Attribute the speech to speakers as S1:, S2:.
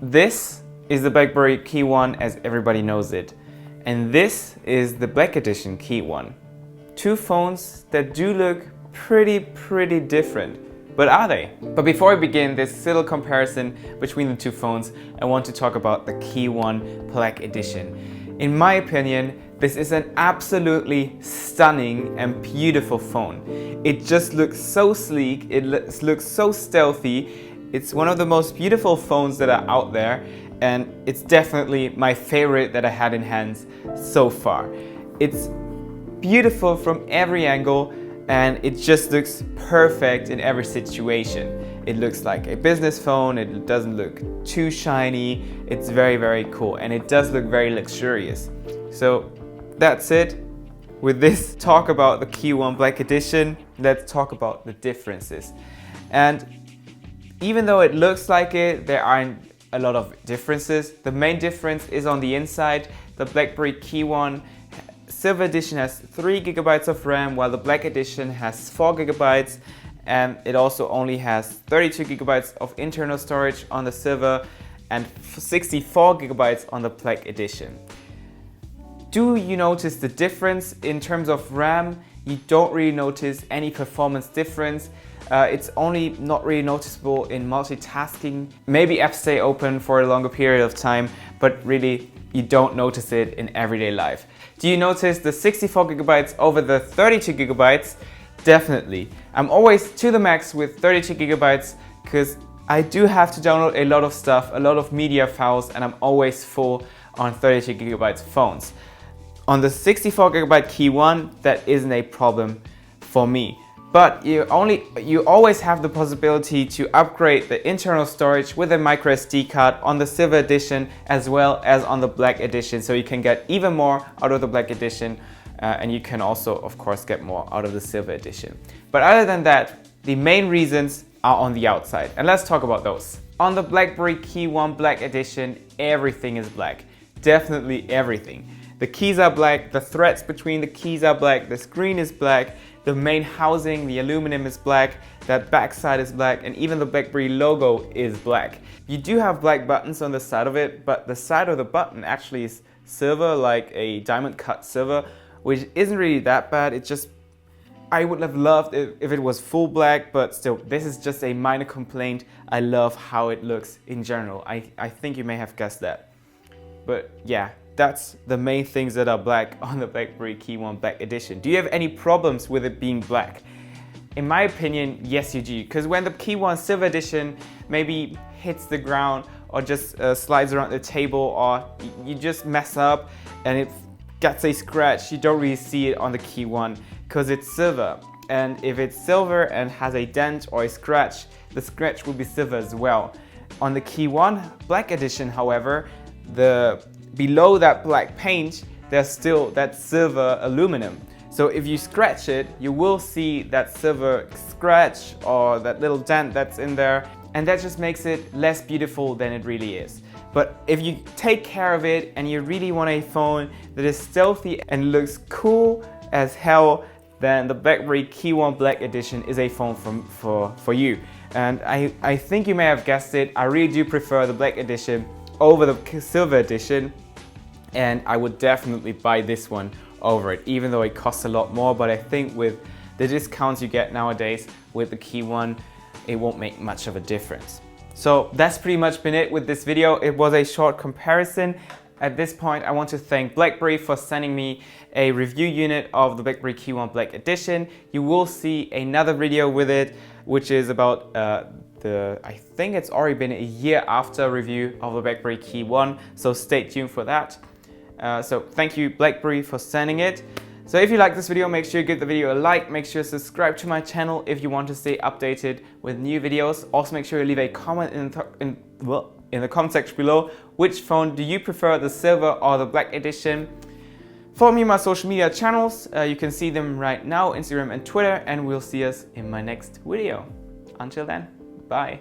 S1: This is the BlackBerry KEYone as everybody knows it. And this is the Black Edition KEYone. Two phones that do look pretty different. But are they? But before we begin this little comparison between the two phones, I want to talk about the KEYone Black Edition. In my opinion, this is an absolutely stunning and beautiful phone. It just looks so sleek, it looks so stealthy. It's one of the most beautiful phones that are out there, and it's definitely my favorite that I had in hands so far. It's beautiful from every angle, and it just looks perfect in every situation. It looks like a business phone, it doesn't look too shiny, it's very cool, and it does look very luxurious. So that's it. With this talk about the KEYone Black Edition, let's talk about the differences. And even though it looks like it, there aren't a lot of differences. The main difference is on the inside. The BlackBerry KEYone Silver Edition has 3 GB of RAM, while the Black Edition has 4 GB, and it also only has 32 GB of internal storage on the Silver and 64 GB on the Black Edition. Do you notice the difference in terms of RAM? You don't really notice any performance difference. It's only not really noticeable in multitasking. Maybe apps stay open for a longer period of time, but really you don't notice it in everyday life. Do you notice the 64 GB over the 32 GB? Definitely. I'm always to the max with 32 GB because I do have to download a lot of stuff, a lot of media files, and I'm always full on 32 GB phones. On the 64 GB KEYone, that isn't a problem for me. But you always have the possibility to upgrade the internal storage with a micro SD card on the Silver Edition as well as on the Black Edition, so you can get even more out of the Black Edition, and you can also of course get more out of the Silver Edition. But other than that, the main reasons are on the outside, and let's talk about those. On the BlackBerry KEYone Black Edition, everything is black. Definitely everything. The keys are black, the threads between the keys are black, the screen is black, the main housing, the aluminum is black, that backside is black, and even the BlackBerry logo is black. You do have black buttons on the side of it, but the side of the button actually is silver, like a diamond cut silver, which isn't really that bad. It's just, I would have loved it if it was full black, but still, this is just a minor complaint. I love how it looks in general. I think you may have guessed that. But yeah, that's the main things that are black on the BlackBerry KEYone Black Edition. Do you have any problems with it being black? In my opinion, yes you do, because when the KEYone Silver Edition maybe hits the ground or just slides around the table, or you just mess up and it gets a scratch, you don't really see it on the KEYone because it's silver. And if it's silver and has a dent or a scratch, the scratch will be silver as well. On the KEYone Black Edition, however, below that black paint, there's still that silver aluminum. So if you scratch it, you will see that silver scratch or that little dent that's in there, and that just makes it less beautiful than it really is. But if you take care of it and you really want a phone that is stealthy and looks cool as hell, then the BlackBerry KEYone Black Edition is a phone for you. And I think you may have guessed it, I really do prefer the Black Edition over the Silver Edition, and I would definitely buy this one over it, even though it costs a lot more. But I think with the discounts you get nowadays with the KEYone, it won't make much of a difference. So that's pretty much been it with this video. It was a short comparison. At this point, I want to thank BlackBerry for sending me a review unit of the BlackBerry KEYone Black Edition. You will see another video with it, which is about I think it's already been a year after review of the BlackBerry KEYone, so stay tuned for that. So thank you BlackBerry for sending it. So if you like this video, make sure you give the video a like, make sure you subscribe to my channel if you want to stay updated with new videos. Also make sure you leave a comment in the comment section below. Which phone do you prefer, the Silver or the Black Edition? Follow me on my social media channels, you can see them right now, Instagram and Twitter, and we'll see us in my next video. Until then, bye.